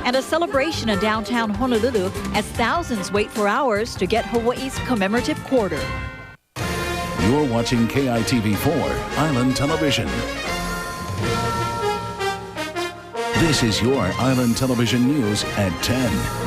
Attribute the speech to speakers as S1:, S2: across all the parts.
S1: and a celebration in downtown Honolulu as thousands wait for hours to get Hawaii's commemorative quarter.
S2: You're watching KITV4 Island Television. This is your Island Television News at 10.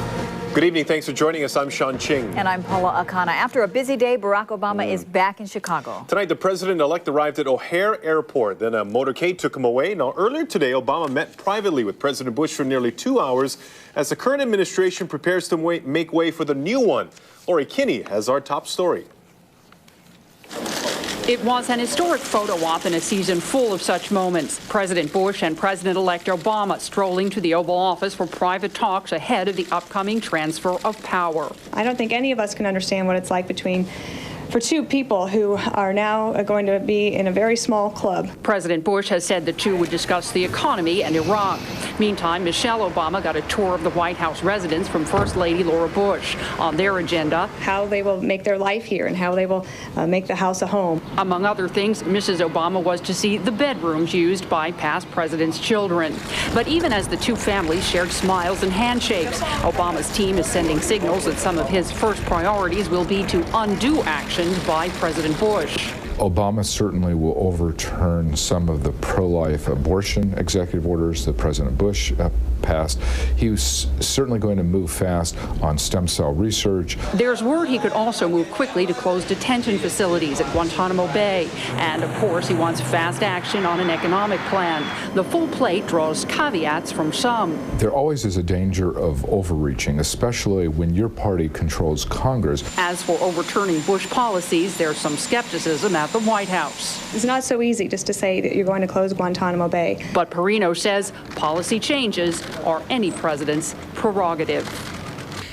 S3: Good evening. Thanks for joining us. I'm Sean Ching.
S1: And I'm Paula Akana. After a busy day, Barack Obama is back in Chicago.
S3: Tonight, the president-elect arrived at O'Hare Airport. Then a motorcade took him away. Now, earlier today, Obama met privately with President Bush for nearly 2 hours as the current administration prepares to make way for the new one. Lori Kinney has our top story.
S4: It was an historic photo op in a season full of such moments. President Bush and President-elect Obama strolling to the Oval Office for private talks ahead of the upcoming transfer of power.
S5: I don't think any of us can understand what it's like for two people who are now going to be in a very small club.
S4: President Bush has said the two would discuss the economy and Iraq. Meantime, Michelle Obama got a tour of the White House residence from First Lady Laura Bush. On their agenda,
S5: how they will make their life here and how they will make the house a home.
S4: Among other things, Mrs. Obama was to see the bedrooms used by past presidents' children. But even as the two families shared smiles and handshakes, Obama's team is sending signals that some of his first priorities will be to undo actions by President Bush.
S6: Obama certainly will overturn some of the pro-life abortion executive orders that President Bush passed. He was certainly going to move fast on stem cell research.
S4: There's word he could also move quickly to close detention facilities at Guantanamo Bay. And of course, he wants fast action on an economic plan. The full plate draws caveats from some.
S6: There always is a danger of overreaching, especially when your party controls Congress.
S4: As for overturning Bush policies, there's some skepticism at the White House.
S5: It's not so easy just to say that you're going to close Guantanamo Bay.
S4: But Perino says policy changes are any president's prerogative.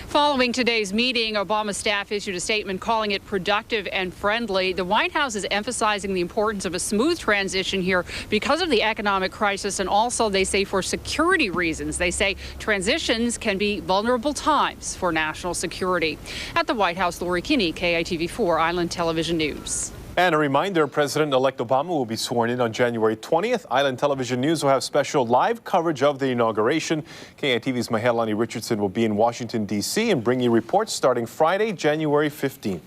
S4: Following today's meeting, Obama's staff issued a statement calling it productive and friendly. The White House is emphasizing the importance of a smooth transition here because of the economic crisis, and also they say for security reasons. They say transitions can be vulnerable times for national security. At the White House, Lori Kinney, KITV4 Island Television News.
S3: And a reminder, President-elect Obama will be sworn in on January 20th. Island Television News will have special live coverage of the inauguration. KITV's Mahelani Richardson will be in Washington, D.C. and bring you reports starting Friday, January 15th.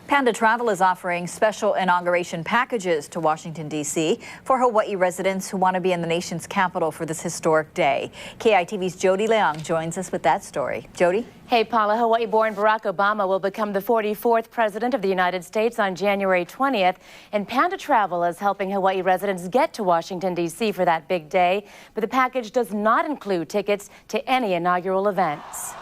S1: Panda Travel is offering special inauguration packages to Washington, D.C. for Hawaii residents who want to be in the nation's capital for this historic day. KITV's Jody Leong joins us with that story. Jody?
S7: Hey, Paula. Hawaii-born Barack Obama will become the 44th president of the United States on January 20th, and Panda Travel is helping Hawaii residents get to Washington, D.C. for that big day. But the package does not include tickets to any inaugural events.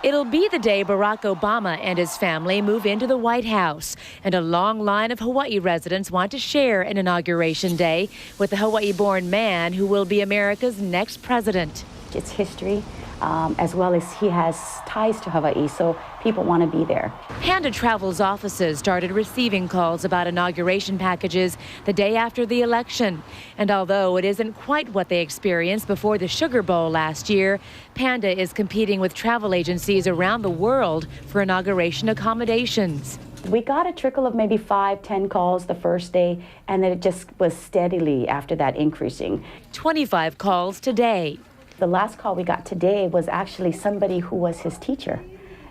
S7: It'll be the day Barack Obama and his family move into the White House, and a long line of Hawaii residents want to share an inauguration day with the Hawaii-born man who will be America's next president.
S8: It's history, as well as he has ties to Hawaii, so people want to be there.
S7: Panda Travel's offices started receiving calls about inauguration packages the day after the election. And although it isn't quite what they experienced before the Sugar Bowl last year, Panda is competing with travel agencies around the world for inauguration accommodations.
S8: We got a trickle of maybe 5-10 calls the first day, and then it just was steadily after that increasing.
S7: 25 calls today.
S8: The last call we got today was actually somebody who was his teacher.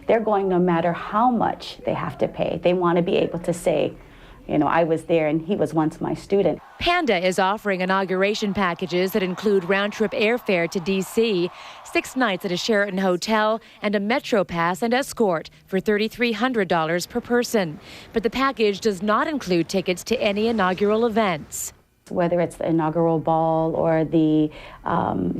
S8: They're going no matter how much they have to pay. They want to be able to say, you know, I was there and he was once my student.
S7: Panda is offering inauguration packages that include round-trip airfare to D.C., 6 nights at a Sheraton hotel, and a Metro Pass and escort for $3,300 per person. But the package does not include tickets to any inaugural events.
S8: Whether it's the inaugural ball or the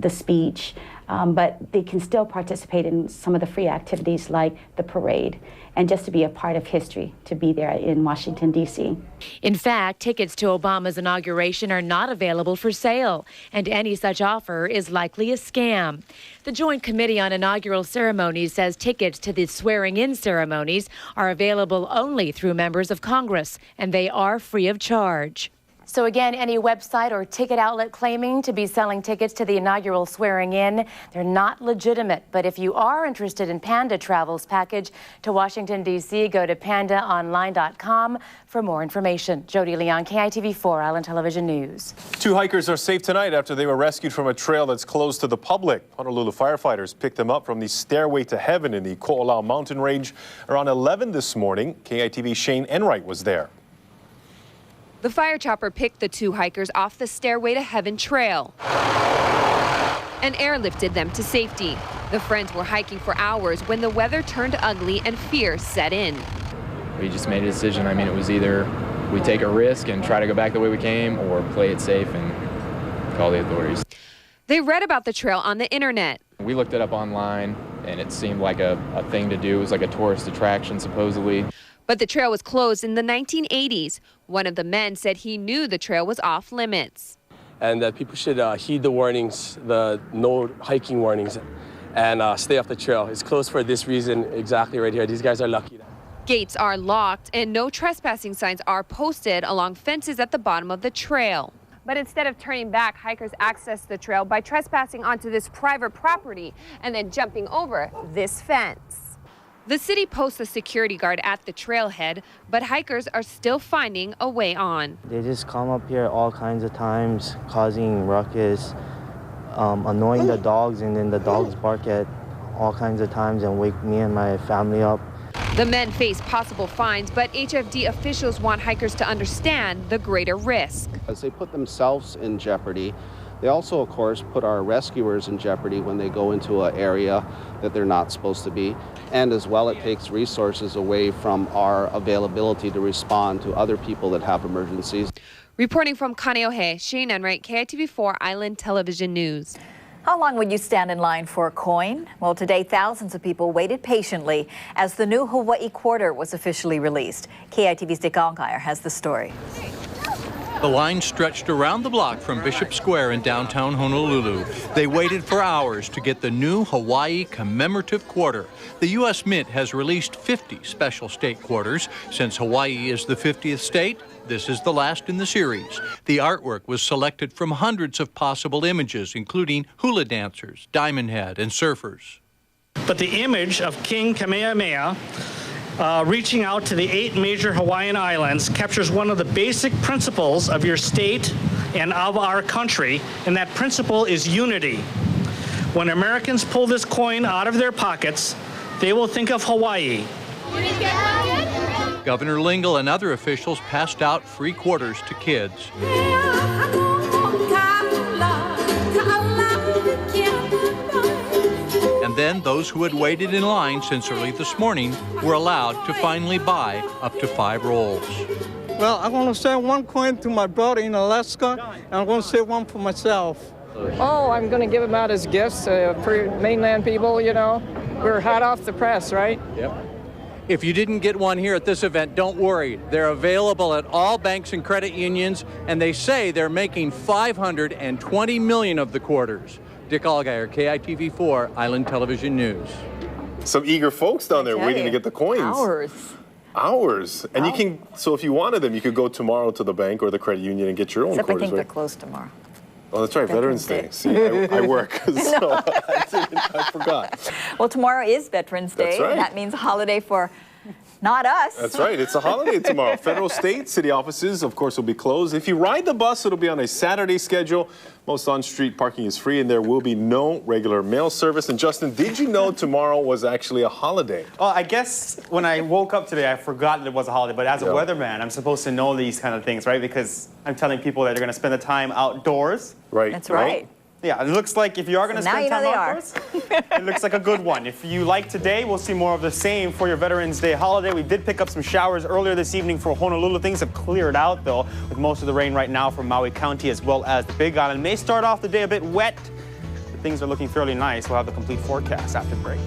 S8: speech, but they can still participate in some of the free activities like the parade, and just to be a part of history, to be there in Washington, D.C.
S7: In fact, tickets to Obama's inauguration are not available for sale, and any such offer is likely a scam. The Joint Committee on Inaugural Ceremonies says tickets to the swearing-in ceremonies are available only through members of Congress, and they are free of charge. So again, any website or ticket outlet claiming to be selling tickets to the inaugural swearing-in, they're not legitimate. But if you are interested in Panda Travel's package to Washington, D.C., go to pandaonline.com for more information. Jody Leon, KITV4 Island Television News. 2 hikers
S3: are safe tonight after they were rescued from a trail that's closed to the public. Honolulu firefighters picked them up from the Stairway to Heaven in the Ko'olau mountain range around 11 this morning. KITV's Shane Enright was there.
S9: The fire chopper picked the 2 hikers off the Stairway to Heaven trail and airlifted them to safety. The friends were hiking for hours when the weather turned ugly and fear set in.
S10: We just made a decision. I mean, it was either we take a risk and try to go back the way we came or play it safe and call the authorities.
S9: They read about the trail on the internet.
S10: We looked it up online and it seemed like a thing to do. It was like a tourist attraction, supposedly.
S9: But the trail was closed in the 1980s. One of the men said he knew the trail was off limits.
S11: And that people should heed the warnings, the no hiking warnings, and stay off the trail. It's closed for this reason exactly right here. These guys are lucky.
S9: Gates are locked and no trespassing signs are posted along fences at the bottom of the trail. But instead of turning back, hikers access the trail by trespassing onto this private property and then jumping over this fence. The city posts a security guard at the trailhead, but hikers are still finding a way on.
S12: They just come up here all kinds of times, causing ruckus, annoying the dogs, and then the dogs bark at all kinds of times and wake me and my family up.
S9: The men face possible fines, but HFD officials want hikers to understand the greater risk.
S13: As they put themselves in jeopardy, they also, of course, put our rescuers in jeopardy when they go into an area that they're not supposed to be. And as well, it takes resources away from our availability to respond to other people that have emergencies.
S9: Reporting from Kaneohe, Shane Enright, KITV4 Island Television News.
S1: How long would you stand in line for a coin? Well, today, thousands of people waited patiently as the new Hawaii quarter was officially released. KITV's Dick Allgaier has the story.
S14: The line stretched around the block from Bishop Square in downtown Honolulu. They waited for hours to get the new Hawaii commemorative quarter. The U.S. Mint has released 50 special state quarters. Since Hawaii is the 50th state, this is the last in the series. The artwork was selected from hundreds of possible images, including hula dancers, diamond head, and surfers.
S15: But the image of King Kamehameha reaching out to the 8 major Hawaiian islands captures one of the basic principles of your state and of our country, and that principle is unity. When Americans pull this coin out of their pockets, they will think of Hawaii.
S14: Governor Lingle and other officials passed out free quarters to kids. And then those who had waited in line since early this morning were allowed to finally buy up to 5 rolls.
S16: Well, I'm going to send 1 coin to my brother in Alaska, and I'm going to save 1 for myself.
S17: Oh, I'm going to give them out as gifts for mainland people, you know. We're hot off the press, right?
S14: Yep. If you didn't get one here at this event, don't worry. They're available at all banks and credit unions, and they say they're making 520 million of the quarters. Dick Allgaier, KITV4 Island Television News.
S3: Some eager folks down there waiting to get the coins. Hours. And you can, so if you wanted them, you could go tomorrow to the bank or the credit union and get your own
S1: Except
S3: quarters.
S1: I think
S3: right?
S1: they're closed tomorrow.
S3: Oh, that's right, Veterans Day. See, I work, so I forgot.
S1: Well, tomorrow is Veterans Day.
S3: That's right.
S1: And that means a holiday for not us.
S3: That's right. It's a holiday tomorrow. Federal, state, city offices, of course, will be closed. If you ride the bus, it'll be on a Saturday schedule. Most on-street parking is free, and there will be no regular mail service. And Justin, did you know tomorrow was actually a holiday?
S18: Oh, I guess when I woke up today, I forgot that it was a holiday. But as a weatherman, I'm supposed to know these kind of things, right? Because I'm telling people that they're going to spend the time outdoors.
S3: Right.
S1: That's right.
S18: Yeah, it looks like if you are going to spend time outdoors, it looks like a good one. If you like today, we'll see more of the same for your Veterans Day holiday. We did pick up some showers earlier this evening for Honolulu. Things have cleared out, though, with most of the rain right now from Maui County as well as the Big Island. May start off the day a bit wet, but things are looking fairly nice. We'll have the complete forecast after the break.